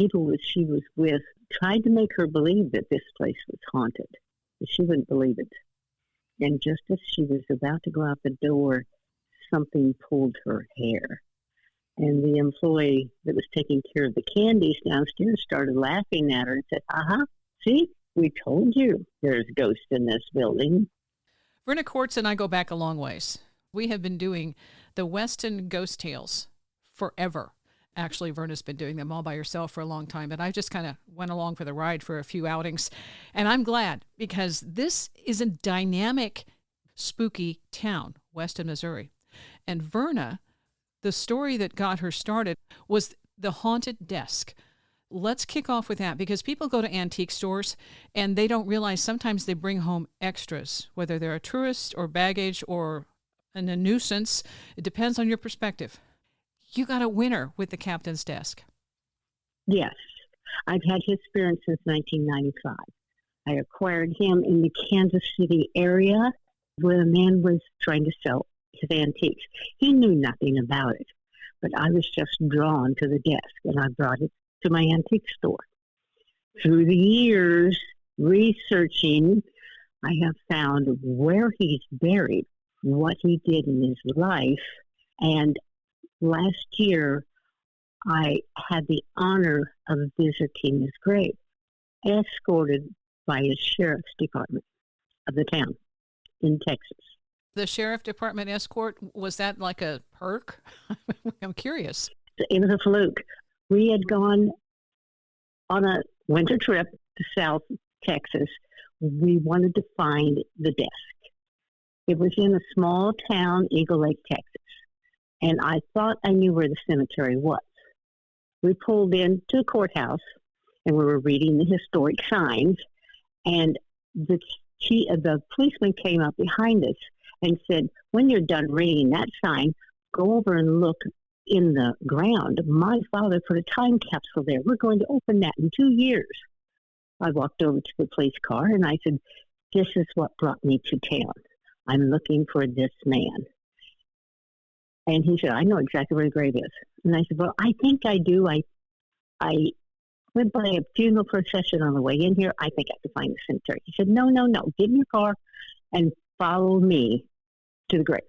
people that she was with tried to make her believe that this place was haunted, but she wouldn't believe it. And just as she was about to go out the door, something pulled her hair. And the employee that was taking care of the candies downstairs started laughing at her and said, see, we told you there's ghosts in this building. Verna Kowertz and I go back a long ways. We have been doing the Weston ghost tales forever. Actually, Verna's been doing them all by herself for a long time, but I just kind of went along for the ride for a few outings. And I'm glad, because this is a dynamic, spooky town, Weston, Missouri. And Verna, the story that got her started was the haunted desk. Let's kick off with that, because people go to antique stores and they don't realize sometimes they bring home extras, whether they're a tourist or baggage or a nuisance. It depends on your perspective. You got a winner with the captain's desk. Yes. I've had his spirit since 1995. I acquired him in the Kansas City area where a man was trying to sell his antiques. He knew nothing about it, but I was just drawn to the desk, and I brought it to my antique store. Through the years, researching, I have found where he's buried, what he did in his life, and last year, I had the honor of visiting his grave, escorted by his sheriff's department of the town in Texas. The sheriff department escort, was that like a perk? I'm curious. It was a fluke. We had gone on a winter trip to South Texas. We wanted to find the desk. It was in a small town, Eagle Lake, Texas. And I thought I knew where the cemetery was. We pulled into the courthouse, and we were reading the historic signs, and the policeman came up behind us and said, when you're done reading that sign, go over and look in the ground. My father put a time capsule there. We're going to open that in 2 years. I walked over to the police car, and I said, this is what brought me to town. I'm looking for this man. And he said, I know exactly where the grave is. And I said, well, I think I do. I went by a funeral procession on the way in here. I think I could find the cemetery. He said, no. Get in your car and follow me to the grave.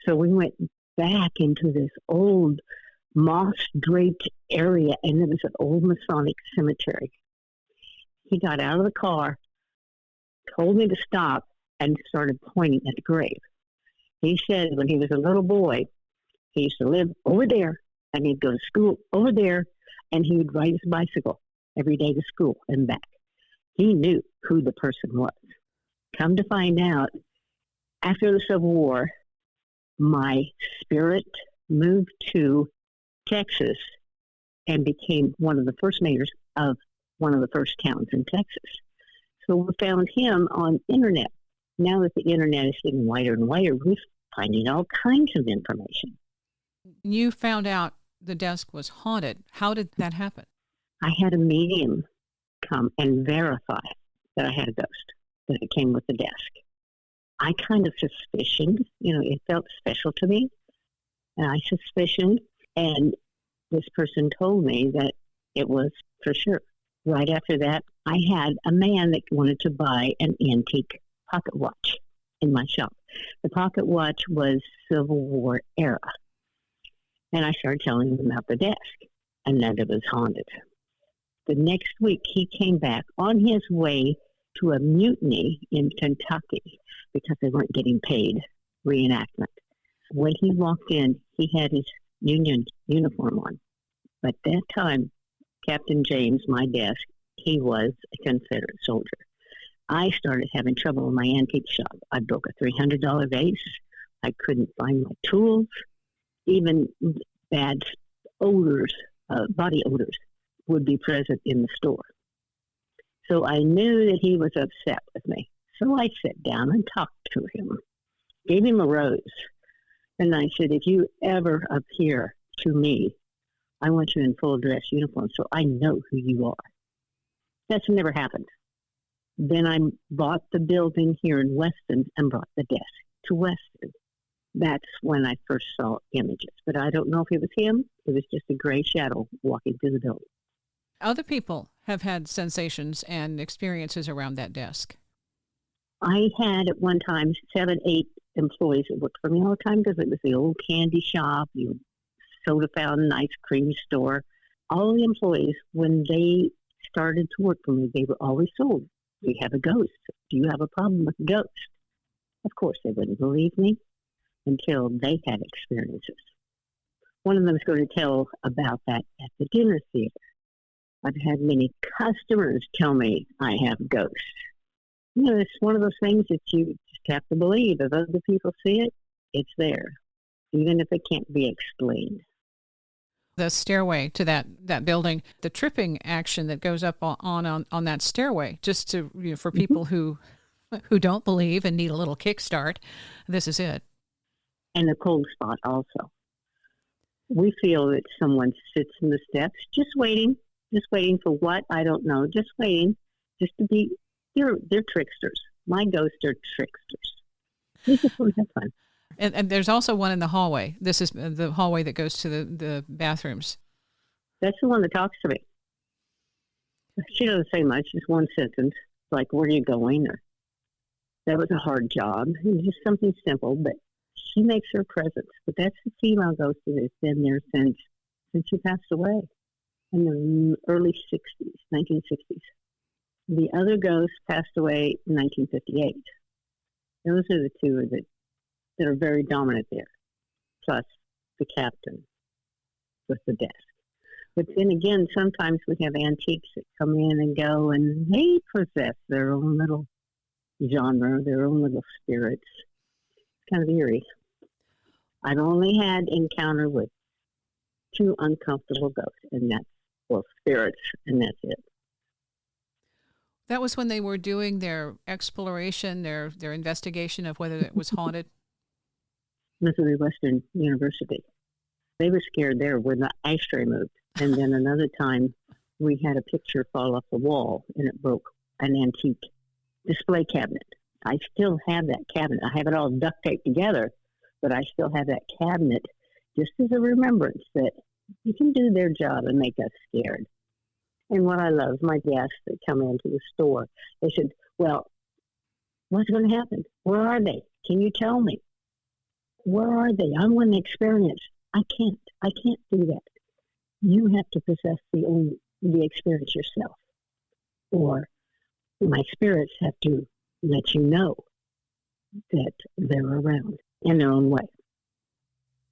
So we went back into this old moss-draped area, and it was an old Masonic cemetery. He got out of the car, told me to stop, and started pointing at the grave. He said when he was a little boy, he used to live over there, and he'd go to school over there, and he would ride his bicycle every day to school and back. He knew who the person was. Come to find out, after the Civil War, my spirit moved to Texas and became one of the first mayors of one of the first towns in Texas. So we found him on internet. Now that the internet is getting wider and wider, we're finding all kinds of information. You found out the desk was haunted. How did that happen? I had a medium come and verify that I had a ghost, that it came with the desk. I kind of suspicioned, it felt special to me. And I suspicioned, and this person told me that it was for sure. Right after that, I had a man that wanted to buy an antique pocket watch in my shop. The pocket watch was Civil War era. And I started telling him about the desk and that it was haunted. The next week, he came back on his way to a mutiny in Kentucky because they weren't getting paid reenactment. When he walked in, he had his Union uniform on. But that time, Captain James, my desk, he was a Confederate soldier. I started having trouble in my antique shop. I broke a $300 vase. I couldn't find my tools. Even bad odors, body odors, would be present in the store. So I knew that he was upset with me. So I sat down and talked to him, gave him a rose. And I said, if you ever appear to me, I want you in full dress uniform so I know who you are. That's never happened. Then I bought the building here in Weston and brought the desk to Weston. That's when I first saw images. But I don't know if it was him. It was just a gray shadow walking through the building. other people have had sensations and experiences around that desk? I had at one time 7, 8 employees that worked for me all the time because it was the old candy shop, the soda fountain, ice cream store. All the employees, when they started to work for me, they were always told, "We have a ghost. Do you have a problem with ghosts?" Of course, they wouldn't believe me until they had experiences. One of them is going to tell about that at the dinner theater. I've had many customers tell me I have ghosts. You know, it's one of those things that you just have to believe. If other people see it, it's there, even if it can't be explained. The stairway to that building, the tripping action that goes up on that stairway, just to for people who don't believe and need a little kickstart, this is it. And the cold spot also. We feel that someone sits in the steps, just waiting for what, I don't know, just waiting, just to be. They're tricksters. My ghosts are tricksters. We just want to have fun. And there's also one in the hallway. This is the hallway that goes to the bathrooms. That's the one that talks to me. She doesn't say much, just one sentence, like, "Where are you going?" Or, "That was a hard job." It was just something simple, but she makes her presence. But that's the female ghost that has been there since she passed away in the early 60s, 1960s. The other ghost passed away in 1958. Those are the two that are very dominant there, plus the captain with the desk. But then again, sometimes we have antiques that come in and go, and they possess their own little genre, their own little spirits. It's kind of eerie. I've only had encounter with 2 uncomfortable ghosts, and that's, spirits, and that's it. That was when they were doing their exploration, their investigation of whether it was haunted? Missouri Western University. They were scared there when the ice tray moved. And then another time, we had a picture fall off the wall, and it broke an antique display cabinet. I still have that cabinet. I have it all duct taped together, but I still have that cabinet just as a remembrance that you can do their job and make us scared. And what I love, my guests that come into the store, they said, "Well, what's going to happen? Where are they? Can you tell me? Where are they? I want to experience." I can't do that. You have to possess the experience yourself. Or my spirits have to let you know that they're around in their own way.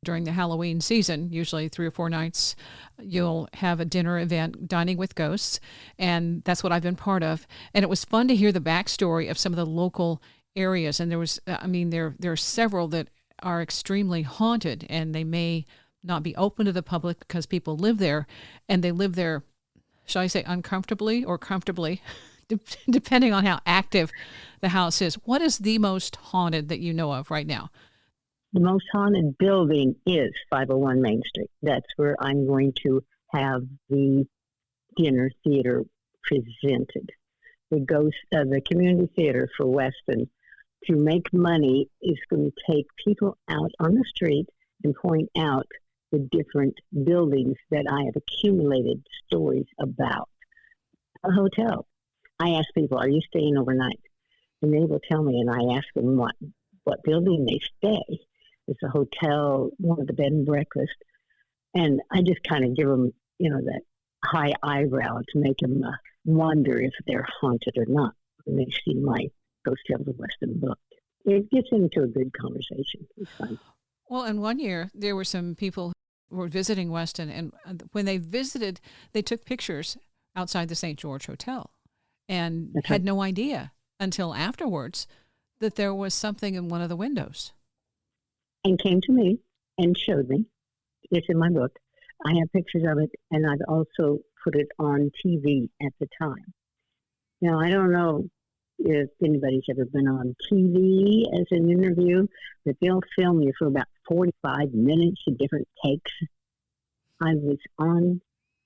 During the Halloween season, usually 3 or 4 nights, you'll have a dinner event, Dining with Ghosts, and that's what I've been part of. And it was fun to hear the backstory of some of the local areas. And there was, there are several that are extremely haunted, and they may not be open to the public because people live there, and they live there, shall I say, uncomfortably or comfortably, depending on how active the house is. What is the most haunted that you know of right now? The most haunted building is 501 Main Street. That's where I'm going to have the dinner theater presented. The community theater for Weston, to make money, is going to take people out on the street and point out the different buildings that I have accumulated stories about. A hotel. I ask people, "Are you staying overnight?" And they will tell me, and I ask them what building they stay. It's a hotel, one of the bed and breakfast. And I just kind of give them, that high eyebrow to make them wonder if they're haunted or not when they see my Tales of Weston book. It gets into a good conversation. It's fun. Well, and one year there were some people who were visiting Weston, and when they visited, they took pictures outside the St. George Hotel and had no idea until afterwards that there was something in one of the windows. And came to me and showed me. It's in my book. I have pictures of it, and I've also put it on TV at the time. Now, I don't know if anybody's ever been on TV as an interview, but they'll film you for about 45 minutes in different takes. I was on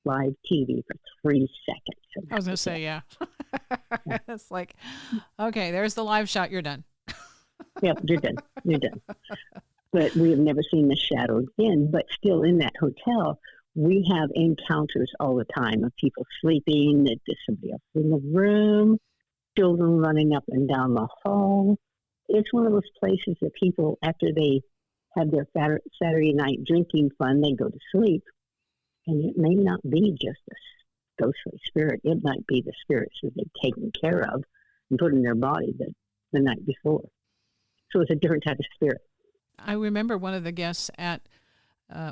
live TV for 3 seconds. I was going to say, yeah. It's like, okay, there's the live shot. You're done. Yep, you're done. You're done. But we have never seen the shadow again. But still in that hotel, we have encounters all the time of people sleeping, that there's somebody else in the room, children running up and down the hall. It's one of those places that people, after they have their Saturday night drinking fun, they go to sleep. And it may not be just a ghostly spirit. It might be the spirits that they've taken care of and put in their body the night before. So it's a different type of spirit. I remember one of the guests at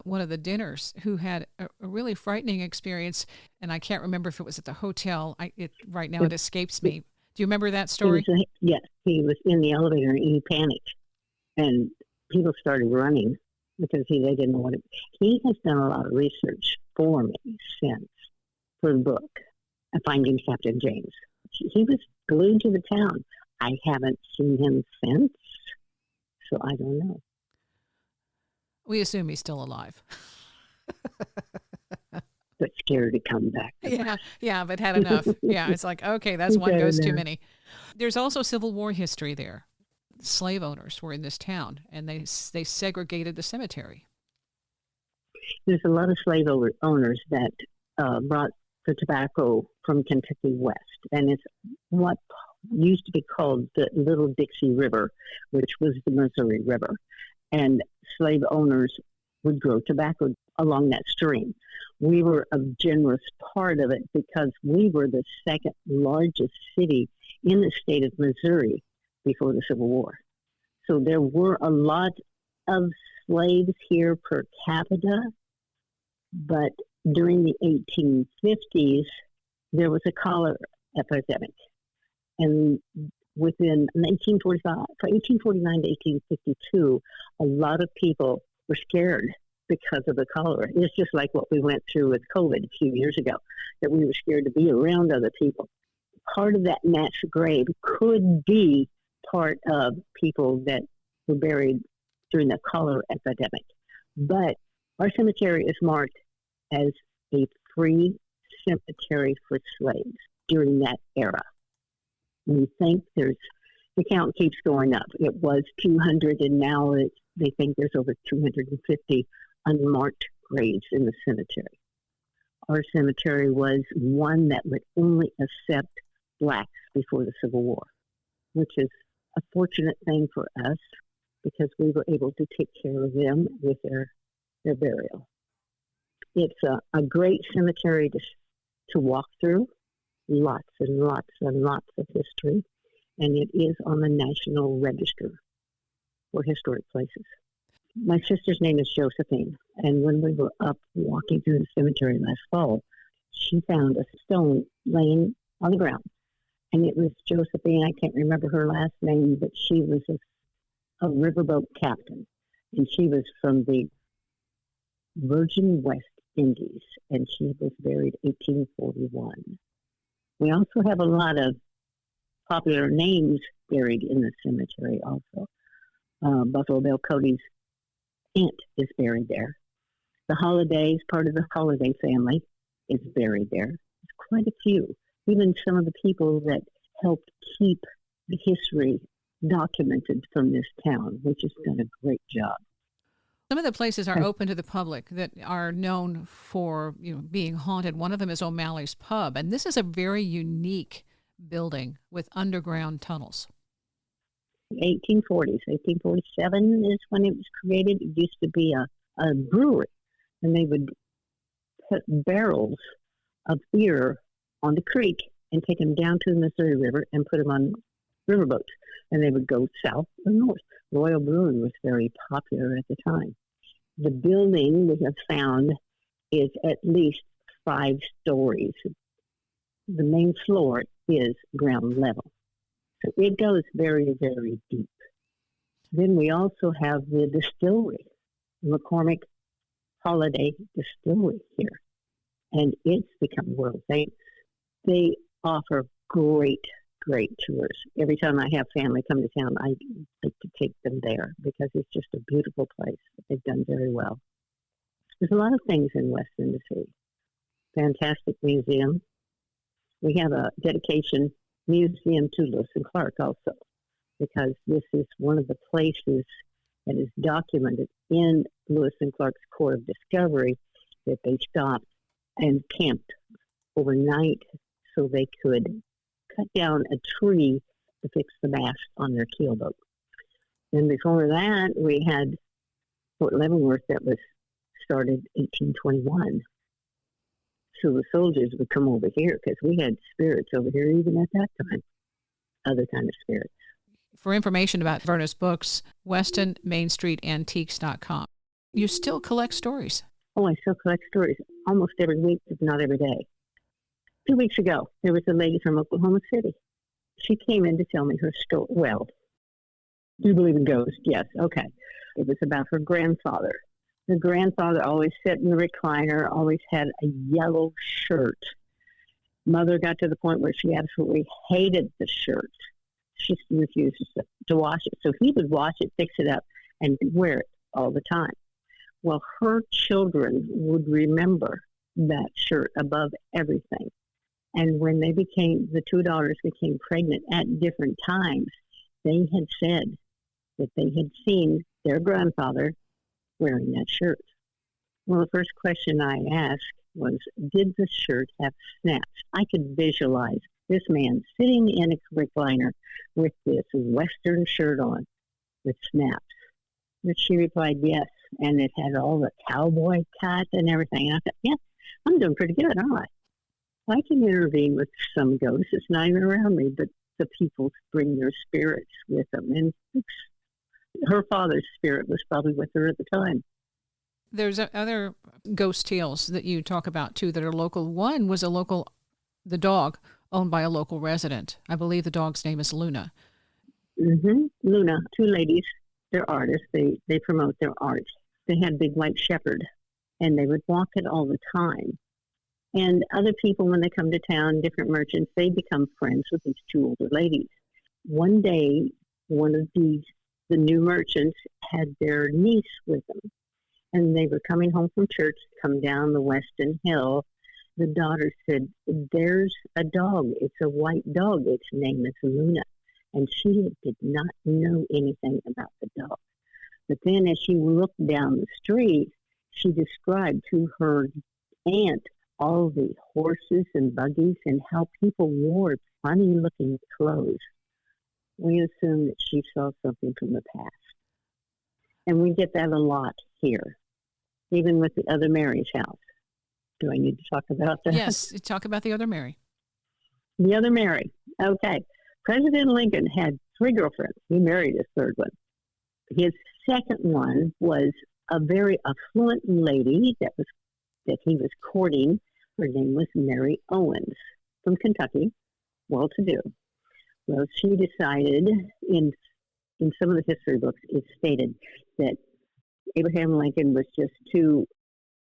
one of the dinners who had a really frightening experience, and I can't remember if it was at the hotel. Right now it escapes me. Do you remember that story? Yes, he was in the elevator and he panicked, and people started running because they didn't know what it. He has done a lot of research for me since for the book, Finding Captain James. He was glued to the town. I haven't seen him since, so I don't know. We assume he's still alive. But scared to come back. Yeah, but had enough. Yeah, it's like, okay, that's one ghost too many. There's also Civil War history there. Slave owners were in this town, and they segregated the cemetery. There's a lot of slave owners that brought the tobacco from Kentucky west, and it's what used to be called the Little Dixie River, which was the Missouri River. And slave owners would grow tobacco along that stream. We were a generous part of it because we were the second largest city in the state of Missouri before the Civil War. So there were a lot of slaves here per capita, but during the 1850s, there was a cholera epidemic. And within 1849 to 1852, a lot of people were scared because of the cholera. It's just like what we went through with COVID a few years ago, that we were scared to be around other people. Part of that mass grave could be part of people that were buried during the cholera epidemic. But our cemetery is marked as a free cemetery for slaves during that era. We think the count keeps going up. It was 200, and now they think there's over 250 unmarked graves in the cemetery. Our cemetery was one that would only accept blacks before the Civil War, which is a fortunate thing for us because we were able to take care of them with their burial. It's a great cemetery to walk through. Lots and lots and lots of history, and it is on the National Register for Historic Places. My sister's name is Josephine, and when we were up walking through the cemetery last fall, she found a stone laying on the ground, and it was Josephine. I can't remember her last name, but she was a riverboat captain, and she was from the Virgin West Indies, and she was buried 1841. We also have a lot of popular names buried in the cemetery also. Buffalo Bill Cody's aunt is buried there. The Holidays, part of the Holiday family, is buried there. There's quite a few. Even some of the people that helped keep the history documented from this town, which has done a great job. Some of the places are open to the public that are known for being haunted. One of them is O'Malley's Pub, and this is a very unique building with underground tunnels. 1840s, 1847 is when it was created. It used to be a brewery, and they would put barrels of beer on the creek and take them down to the Missouri River and put them on riverboats, and they would go south or north. Royal Brewing was very popular at the time. The building we have found is at least 5 stories. The main floor is ground level. So it goes very, very deep. Then we also have the distillery, McCormick Holiday Distillery here. And it's become world famous. They offer great tours. Every time I have family come to town, I like to take them there because it's just a beautiful place. They've done very well. There's a lot of things in Weston to see. Fantastic museum. We have a dedication museum to Lewis and Clark also, because this is one of the places that is documented in Lewis and Clark's Court of Discovery that they stopped and camped overnight so they could cut down a tree to fix the mast on their keelboat. Then before that, we had Fort Leavenworth that was started 1821. So the soldiers would come over here because we had spirits over here even at that time, other kind of spirits. For information about Verna's books, WestonMainStreetAntiques.com. You still collect stories? Oh, I still collect stories almost every week, if not every day. 2 weeks ago, there was a lady from Oklahoma City. She came in to tell me her story. Well, do you believe in ghosts? Yes. Okay. It was about her grandfather. The grandfather always sat in the recliner, always had a yellow shirt. Mother got to the point where she absolutely hated the shirt. She refused to wash it. So he would wash it, fix it up, and wear it all the time. Well, her children would remember that shirt above everything. And when the two daughters became pregnant at different times, they had said that they had seen their grandfather wearing that shirt. Well, the first question I asked was, did the shirt have snaps? I could visualize this man sitting in a recliner with this Western shirt on with snaps. But she replied, yes, and it had all the cowboy cut and everything. And I thought, yeah, I'm doing pretty good, aren't I? I can intervene with some ghosts. It's not even around me, but the people bring their spirits with them. And her father's spirit was probably with her at the time. There's other ghost tales that you talk about, too, that are local. One was the dog owned by a local resident. I believe the dog's name is Luna. Mm-hmm. Luna, two ladies, they're artists. They promote their art. They had Big White Shepherd, and they would walk it all the time. And other people, when they come to town, different merchants, they become friends with these two older ladies. One day, one of the new merchants had their niece with them. And they were coming home from church, come down the Weston Hill. The daughter said, there's a dog. It's a white dog. Its name is Luna. And she did not know anything about the dog. But then as she looked down the street, she described to her aunt all the horses and buggies and how people wore funny-looking clothes. We assume that she saw something from the past. And we get that a lot here, even with the other Mary's house. Do I need to talk about that? Yes, talk about the other Mary. The other Mary. Okay. President Lincoln had 3 girlfriends. He married his 3rd one. His second one was a very affluent lady that he was courting. Her name was Mary Owens from Kentucky, well-to-do. Well, she decided, in some of the history books, it stated that Abraham Lincoln was just too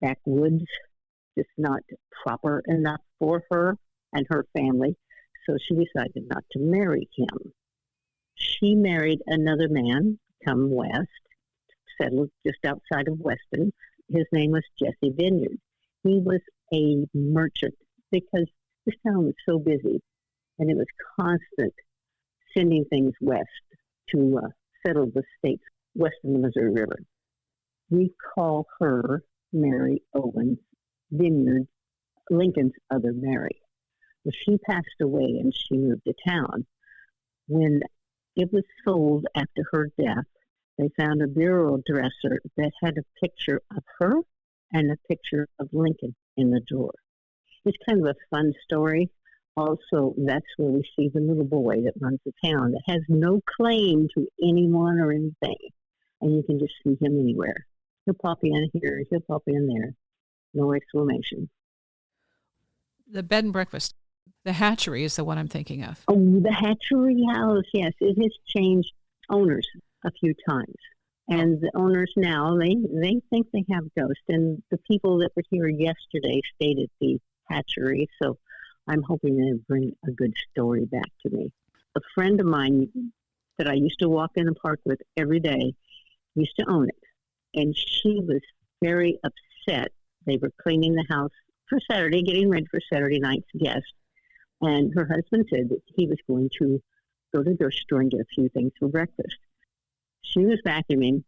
backwoods, just not proper enough for her and her family, so she decided not to marry him. She married another man, come west, settled just outside of Weston. His name was Jesse Vineyard. He was a merchant because this town was so busy, and it was constant sending things west to settle the states west of the Missouri River. We call her Mary Owens Vineyard, Lincoln's other Mary. Well, she passed away and she moved to town. When it was sold after her death, they found a bureau dresser that had a picture of her and a picture of Lincoln in the drawer. It's kind of a fun story. Also, that's where we see the little boy that runs the town that has no claim to anyone or anything. And you can just see him anywhere. He'll pop in here, he'll pop in there. No exclamation. The bed and breakfast. The hatchery is the one I'm thinking of. Oh, the hatchery house, yes. It has changed owners a few times. And the owners now, they think they have ghosts. And the people that were here yesterday stayed at the hatchery, so I'm hoping they bring a good story back to me. A friend of mine that I used to walk in the park with every day used to own it. And she was very upset. They were cleaning the house for Saturday, getting ready for Saturday night's guest. And her husband said that he was going to go to the grocery store and get a few things for breakfast. She was vacuuming.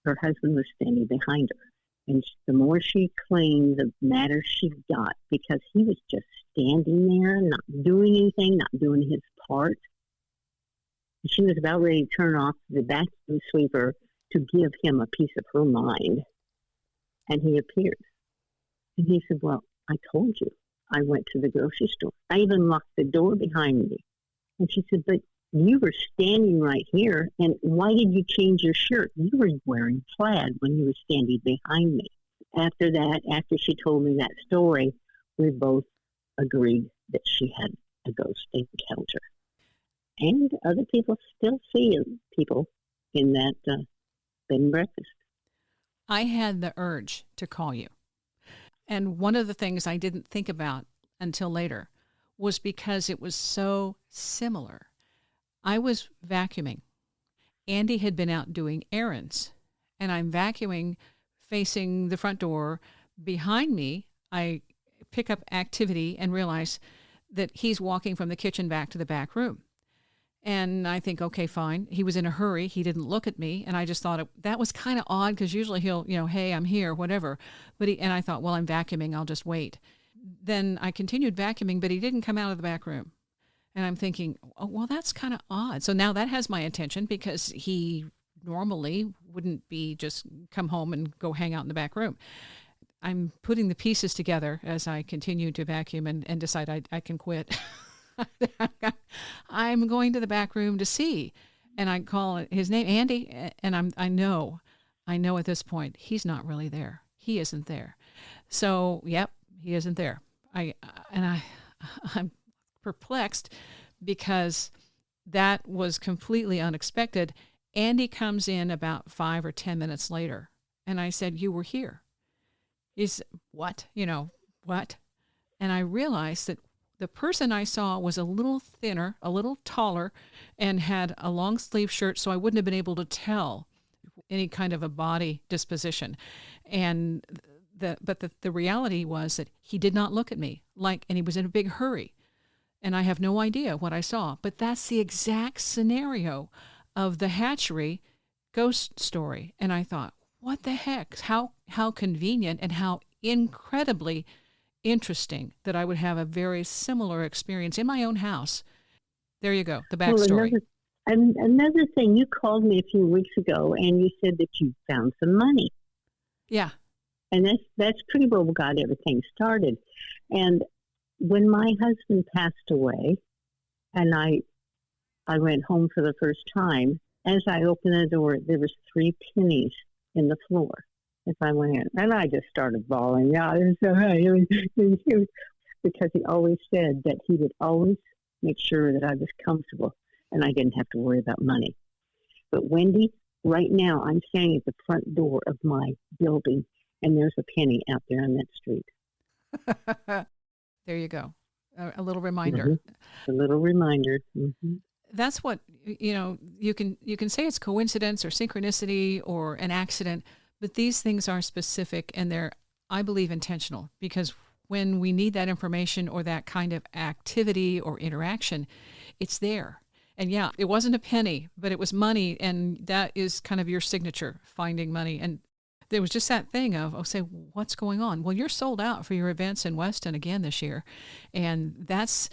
Her husband was standing behind her. And the more she cleaned, the madder she got, because he was just standing there, not doing anything, not doing his part. She was about ready to turn off the vacuum sweeper to give him a piece of her mind. And he appeared. And he said, well, I told you. I went to the grocery store. I even locked the door behind me. And she said, but you were standing right here, and why did you change your shirt? You were wearing plaid when you were standing behind me. After that, after she told me that story, we both agreed that she had a ghost encounter. And other people still see people in that bed and breakfast. I had the urge to call you. And one of the things I didn't think about until later was because it was so similar. I was vacuuming. Andy had been out doing errands, and I'm vacuuming facing the front door. Behind me, I pick up activity and realize that he's walking from the kitchen back to the back room. And I think, okay, fine. He was in a hurry. He didn't look at me. And I just thought that was kind of odd, because usually he'll, hey, I'm here, whatever. And I thought, well, I'm vacuuming. I'll just wait. Then I continued vacuuming, but he didn't come out of the back room. And I'm thinking, oh, well, that's kind of odd. So now that has my attention, because he normally wouldn't be just come home and go hang out in the back room. I'm putting the pieces together as I continue to vacuum and decide I can quit. I'm going to the back room to see. And I call his name, Andy, and I know at this point, he's not really there. He isn't there. So, yep, he isn't there. I'm perplexed, because that was completely unexpected. Andy comes in about 5 or 10 minutes later, and I said, you were here. He's, what? What? And I realized that the person I saw was a little thinner, a little taller, and had a long sleeve shirt, so I wouldn't have been able to tell any kind of a body disposition. And the reality was that he did not look at me, and he was in a big hurry. And I have no idea what I saw. But that's the exact scenario of the hatchery ghost story. And I thought, what the heck? How convenient and how incredibly interesting that I would have a very similar experience in my own house. There you go, the backstory. Another thing, you called me a few weeks ago and you said that you found some money. Yeah. And that's pretty well what got everything started. And when my husband passed away, and I went home for the first time, as I opened the door, there was 3 pennies in the floor as I went in. And I just started bawling. Yeah, it was so huge. Because he always said that he would always make sure that I was comfortable and I didn't have to worry about money. But Wendy, right now I'm standing at the front door of my building, and there's a penny out there on that street. There you go. A little reminder. Mm-hmm. A little reminder. Mm-hmm. That's what, you can say it's coincidence or synchronicity or an accident, but these things are specific, and they're, I believe, intentional, because when we need that information or that kind of activity or interaction, it's there. And yeah, it wasn't a penny, but it was money, and that is kind of your signature, finding money. And there was just that thing of, say, what's going on? Well, you're sold out for your events in Weston again this year. And that's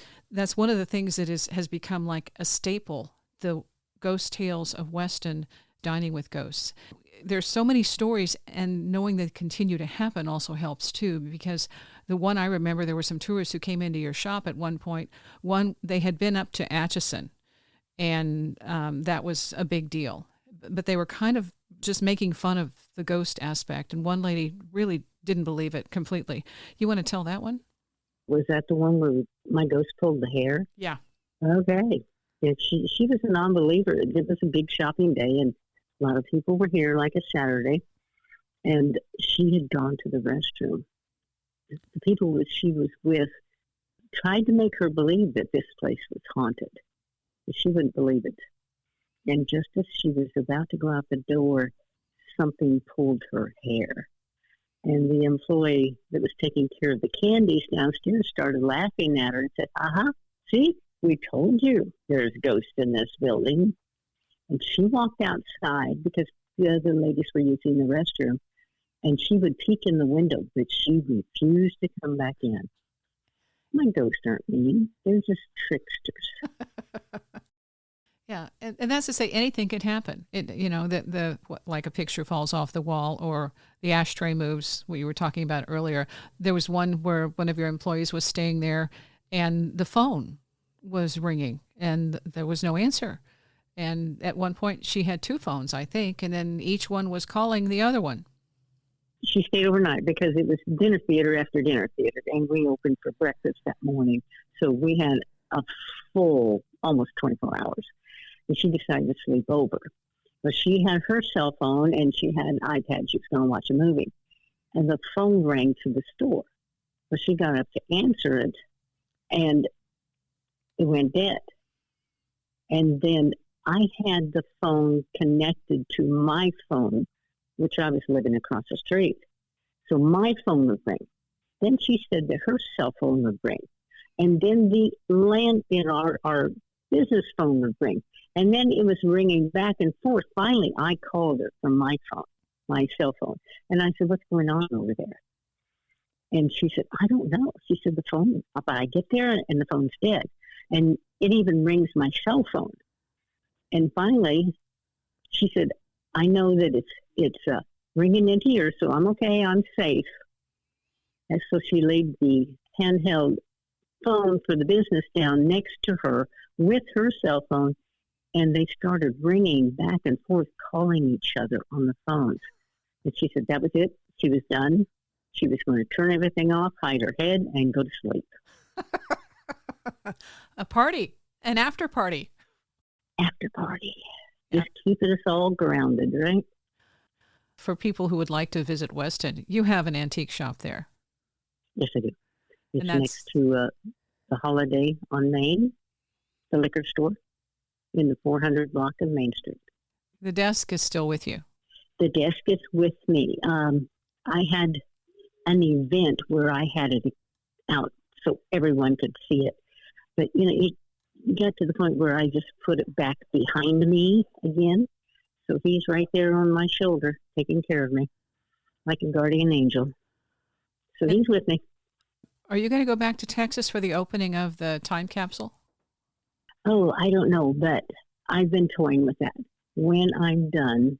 one of the things that has become like a staple, the Ghost Tales of Weston, Dining with Ghosts. There's so many stories, and knowing they continue to happen also helps too, because the one I remember, there were some tourists who came into your shop at one point. One, they had been up to Atchison, and that was a big deal. But they were kind of just making fun of the ghost aspect, and one lady really didn't believe it completely. You want to tell that one? Was that the one where my ghost pulled the hair? Yeah. Okay. Yeah, she was a non-believer. It was a big shopping day, and a lot of people were here, like a Saturday, and she had gone to the restroom. The people that she was with tried to make her believe that this place was haunted. But she wouldn't believe it. And just as she was about to go out the door, something pulled her hair. And the employee that was taking care of the candies downstairs started laughing at her and said, see, we told you there's ghosts in this building. And she walked outside because the other ladies were using the restroom. And she would peek in the window, but she refused to come back in. My ghosts aren't mean. They're just tricksters. Yeah, and that's to say anything could happen. Like a picture falls off the wall or the ashtray moves, what you were talking about earlier. There was one where one of your employees was staying there and the phone was ringing and there was no answer. And at one point she had two phones, I think, and then each one was calling the other one. She stayed overnight because it was dinner theater after dinner theater, and we opened for breakfast that morning. So we had a full, almost 24 hours. And she decided to sleep over. But she had her cell phone and she had an iPad. She was going to watch a movie. And the phone rang to the store. So she got up to answer it, and it went dead. And then I had the phone connected to my phone, which I was living across the street. So my phone would ring. Then she said that her cell phone would ring. And then the our business phone would ring. And then it was ringing back and forth. Finally, I called her from my phone, my cell phone. And I said, what's going on over there? And she said, I don't know. She said, the phone, but I get there and the phone's dead. And it even rings my cell phone. And finally, she said, I know that it's ringing into yours, so I'm okay, I'm safe. And so she laid the handheld phone for the business down next to her with her cell phone, and they started ringing back and forth, calling each other on the phones. And she said that was it. She was done. She was going to turn everything off, hide her head, and go to sleep. A party, an after party. After party. Just keeping us all grounded, right? For people who would like to visit Weston, you have an antique shop there. Yes, I do. It's next to the Holiday on Main, the liquor store, in the 400 block of Main Street. The desk is still with you? The desk is with me. I had an event where I had it out so everyone could see it. But, it got to the point where I just put it back behind me again. So he's right there on my shoulder, taking care of me, like a guardian angel. So he's with me. Are you going to go back to Texas for the opening of the time capsule? Oh, I don't know, but I've been toying with that. When I'm done,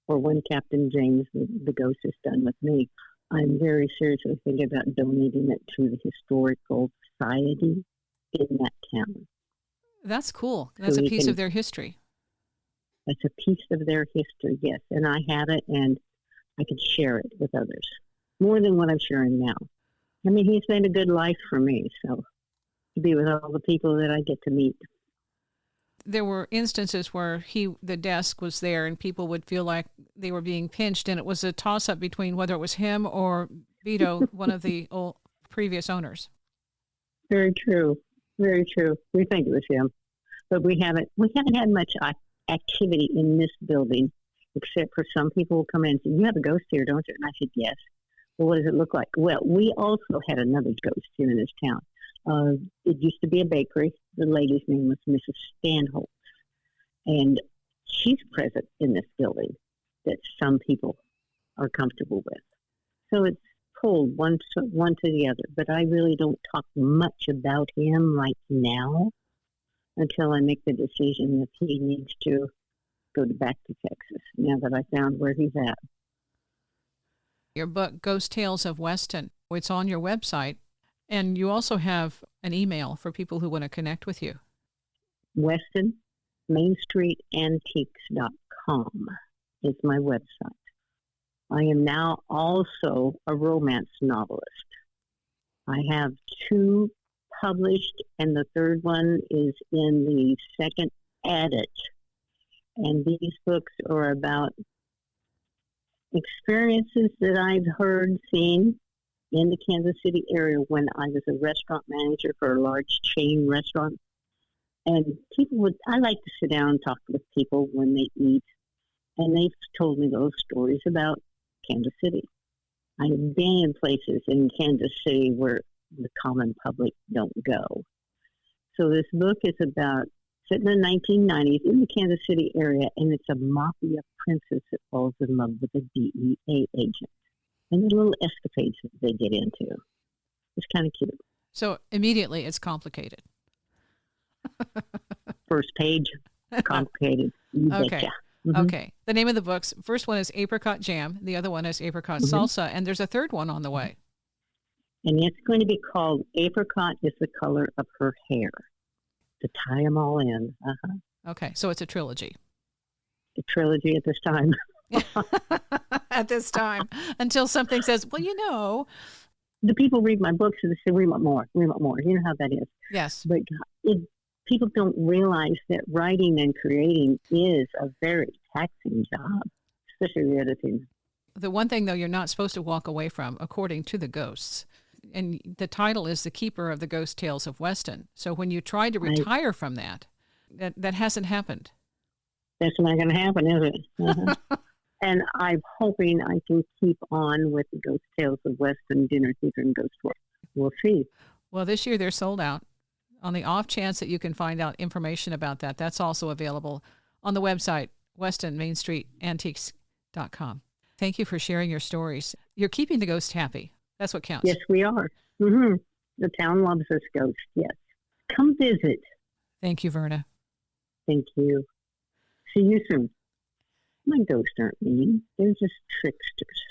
or when Captain James, the ghost, is done with me, I'm very seriously thinking about donating it to the Historical Society in that town. That's cool. That's a piece of their history. That's a piece of their history, yes. And I have it, and I can share it with others. More than what I'm sharing now. I mean, he's been a good life for me, so to be with all the people that I get to meet. There were instances where the desk was there and people would feel like they were being pinched, and it was a toss-up between whether it was him or Vito, one of the previous owners. Very true. Very true. We think it was him. But we haven't had much activity in this building, except for some people will come in and say, you have a ghost here, don't you? And I said, yes. Well, what does it look like? Well, we also had another ghost here in this town. It used to be a bakery. The lady's name was Mrs. Stanhope. And she's present in this building that some people are comfortable with. So it's pulled one to the other. But I really don't talk much about him right now until I make the decision that he needs to go back to Texas, now that I found where he's at. Your book, Ghost Tales of Weston, it's on your website, and you also have an email for people who want to connect with you. Weston, MainStreetAntiques.com is my website. I am now also a romance novelist. I have 2 published, and the third one is in the second edit. And these books are about experiences that I've heard, seen in the Kansas City area when I was a restaurant manager for a large chain restaurant. And I like to sit down and talk with people when they eat. And they've told me those stories about Kansas City. I've been in places in Kansas City where the common public don't go. So this book is about sitting in the 1990s in the Kansas City area, and it's a mafia princess that falls in love with a DEA agent. and the little escapades that they get into. It's kind of cute. So immediately it's complicated. First page, complicated. You Okay. betcha. Mm-hmm. Okay. The name of the books, first one is Apricot Jam. The other one is Apricot Salsa. And there's a third one on the way. And it's going to be called Apricot is the Color of Her Hair. To tie them all in. Okay. So it's a trilogy. A trilogy at this time. At this time. Until something says, well, The people read my books and they say, we want more. We want more. You know how that is. Yes. But people don't realize that writing and creating is a very taxing job, especially the editing. The one thing, though, you're not supposed to walk away from, according to the ghosts, and the title is The Keeper of the Ghost Tales of Weston. So when you try to retire from that hasn't happened. That's not going to happen, is it? And I'm hoping I can keep on with the Ghost Tales of Weston, Dinner Theater, and Ghost Tour. We'll see. Well, this year they're sold out. On the off chance that you can find out information about that, that's also available on the website, WestonMainStreetAntiques.com. Thank you for sharing your stories. You're keeping the ghost happy. That's what counts. Yes, we are. Mm-hmm. The town loves this ghost, yes. Come visit. Thank you, Verna. Thank you. See you soon. My ghosts aren't mean. They're just tricksters.